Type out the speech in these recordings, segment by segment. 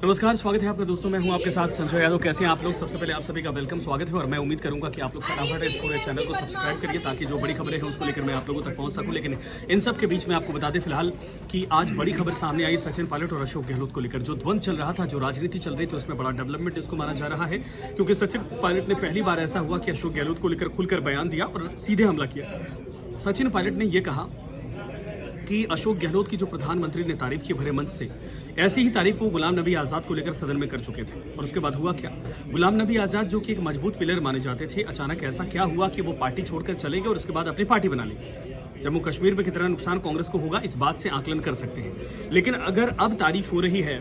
नमस्कार, स्वागत है आपका दोस्तों। मैं हूं आपके साथ संजय यादव। कैसे हैं आप लोग? सबसे पहले आप सभी का वेलकम, स्वागत है। और मैं उम्मीद करूंगा कि आप लोग फटाफट इस पूरे चैनल को सब्सक्राइब करिए ताकि जो बड़ी खबरें हैं उसको लेकर मैं आप लोगों तक पहुंच सकूं। लेकिन इन सब के बीच में आपको बता दें फिलहाल कि आज बड़ी खबर सामने आई सचिन पायलट और अशोक गहलोत को लेकर। जो द्वंद चल रहा था, जो राजनीति चल रही थी, उसमें बड़ा डेवलपमेंट इसको माना जा रहा है, क्योंकि सचिन पायलट ने पहली बार ऐसा हुआ कि अशोक गहलोत को लेकर खुलकर बयान दिया और सीधे हमला किया। सचिन पायलट ने यह कहा कि अशोक गहलोत की जो प्रधानमंत्री ने तारीफ की भरे मंच से, ऐसी ही तारीफ वो गुलाम नबी आजाद को लेकर सदन में कर चुके थे। और उसके बाद हुआ क्या? गुलाम नबी आजाद जो कि एक मजबूत पिलर माने जाते थे, अचानक ऐसा क्या हुआ कि वो पार्टी छोड़कर चले गए और उसके बाद अपनी पार्टी बना ली। जम्मू कश्मीर में कितना नुकसान कांग्रेस को होगा, इस बात से आकलन कर सकते हैं। लेकिन अगर अब तारीफ हो रही है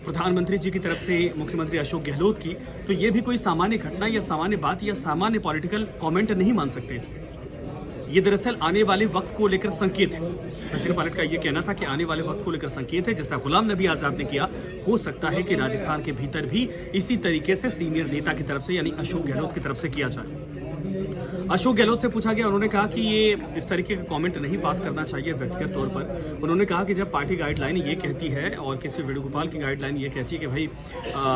प्रधानमंत्री जी की तरफ से मुख्यमंत्री अशोक गहलोत की, तो ये भी कोई सामान्य घटना या सामान्य बात या सामान्य पॉलिटिकल कॉमेंट नहीं मान सकते इसको। ये दरअसल आने वाले वक्त को लेकर संकेत है। सचिन पायलट का ये कहना था कि आने वाले वक्त को लेकर संकेत है। जैसा गुलाम नबी आजाद ने किया, हो सकता है कि राजस्थान के भीतर भी इसी तरीके से सीनियर नेता की तरफ से यानी अशोक गहलोत की तरफ से किया जाए। अशोक गहलोत से पूछा गया, उन्होंने कहा कि ये इस तरीके का कमेंट नहीं पास करना चाहिए व्यक्तिगत तौर पर। उन्होंने कहा कि जब पार्टी गाइडलाइन ये कहती है और किसी वेणुगोपाल की गाइडलाइन ये कहती है कि भाई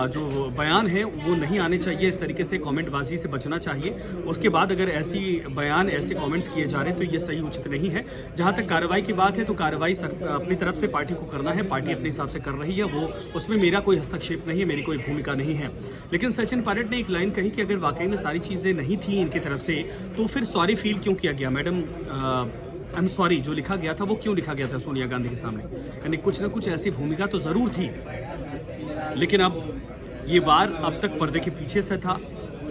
जो बयान है वो नहीं आने चाहिए, इस तरीके से कमेंटबाजी से बचना चाहिए, उसके बाद अगर ऐसी बयान ऐसे कमेंट्स किए जा रहे हैं तो ये सही उचित नहीं है। जहां तक कार्रवाई की बात है तो कार्रवाई अपनी तरफ से पार्टी को करना है, पार्टी अपने हिसाब से कर रही है, वो उसमें मेरा कोई हस्तक्षेप नहीं है, मेरी कोई भूमिका नहीं है। लेकिन सचिन पायलट ने एक लाइन कही कि अगर वाकई में सारी चीजें नहीं थी इनकी तरफ से तो फिर सॉरी फील क्यों किया गया? मैडम आई एम सॉरी जो लिखा गया था वो क्यों लिखा गया था सोनिया गांधी के सामने? यानी कुछ ना कुछ ऐसी भूमिका तो जरूर थी। लेकिन अब ये वार अब तक पर्दे के पीछे से था।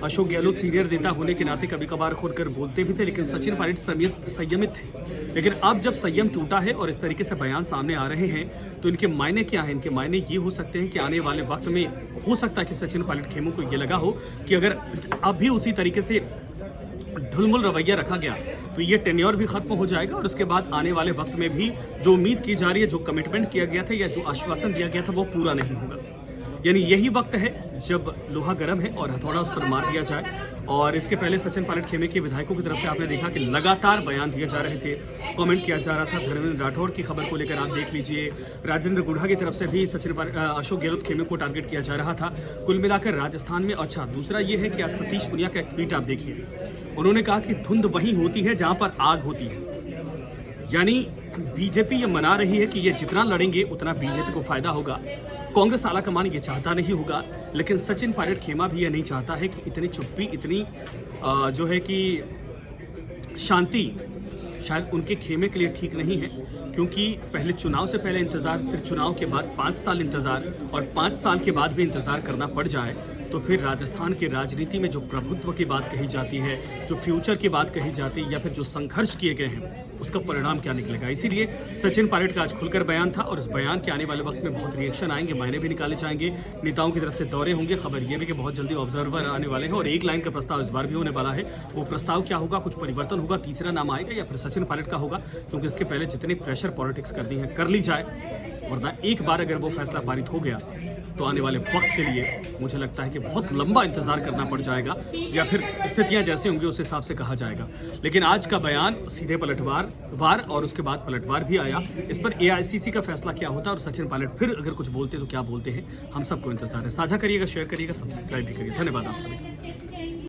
अशोक गहलोत सीनियर नेता होने के नाते कभी कभार खुलकर बोलते भी थे, लेकिन सचिन पायलट संयमित थे। लेकिन अब जब संयम टूटा है और इस तरीके से बयान सामने आ रहे हैं तो इनके मायने क्या है? इनके मायने ये हो सकते हैं कि आने वाले वक्त में हो सकता है कि सचिन पायलट खेमों को ये लगा हो कि अगर अब भी उसी तरीके से ढुलमुल रवैया रखा गया तो ये टेन्योर भी खत्म हो जाएगा और उसके बाद आने वाले वक्त में भी जो उम्मीद की जा रही है, जो कमिटमेंट किया गया था या जो आश्वासन दिया गया था वो पूरा नहीं होगा। यानी यही वक्त है जब लोहा गर्म है और हथौड़ा उस पर मार दिया जाए। और इसके पहले सचिन पायलट खेमे के विधायकों की तरफ से आपने देखा कि लगातार बयान दिए जा रहे थे, कमेंट किया जा रहा था। धर्मेंद्र राठौड़ की खबर को लेकर आप देख लीजिए, राजेंद्र गुढ़ा की तरफ से भी अशोक गहलोत खेमे को टारगेट किया जा रहा था। कुल मिलाकर राजस्थान में अच्छा दूसरा ये है कि आज सतीश पुनिया का एक ट्वीट आप देखिए, उन्होंने कहा कि धुंध वहीं होती है जहां पर आग होती है। यानी बीजेपी ये मना रही है कि ये जितना लड़ेंगे उतना बीजेपी को फायदा होगा। कांग्रेस आलाकमान ये चाहता नहीं होगा, लेकिन सचिन पायलट खेमा भी ये नहीं चाहता है कि इतनी चुप्पी, इतनी जो है कि शांति शायद उनके खेमे के लिए ठीक नहीं है। क्योंकि पहले चुनाव से पहले इंतजार, फिर चुनाव के बाद 5 साल इंतजार और 5 साल के बाद भी इंतजार करना पड़ जाए तो फिर राजस्थान की राजनीति में जो प्रभुत्व की बात कही जाती है, जो फ्यूचर की बात कही जाती है या फिर जो संघर्ष किए गए हैं उसका परिणाम क्या निकलेगा? इसीलिए सचिन पायलट का आज खुलकर बयान था और इस बयान के आने वाले वक्त में बहुत रिएक्शन आएंगे, मायने भी निकाले जाएंगे, नेताओं की तरफ से दौरे होंगे। खबर यह भी कि बहुत जल्दी ऑब्जर्वर आने वाले हैं और एक लाइन का प्रस्ताव इस बार भी होने वाला है। वो प्रस्ताव क्या होगा? कुछ परिवर्तन होगा, तीसरा नाम आएगा या फिर सचिन पायलट का होगा? क्योंकि इसके पहले जितनी प्रेशर पॉलिटिक्स करनी है कर ली जाए, वरना एक बार अगर वो फैसला पारित हो गया तो आने वाले वक्त के लिए मुझे लगता है कि बहुत लंबा इंतजार करना पड़ जाएगा या फिर स्थितियां जैसे होंगी उस हिसाब से कहा जाएगा। लेकिन आज का बयान सीधे पलटवार और उसके बाद पलटवार भी आया। इस पर एआईसीसी का फैसला क्या होता है और सचिन पायलट फिर अगर कुछ बोलते तो क्या बोलते हैं, हम सबको इंतजार है। साझा करिएगा, शेयर करिएगा, सब्सक्राइब भी करिए। धन्यवाद आप सभी का।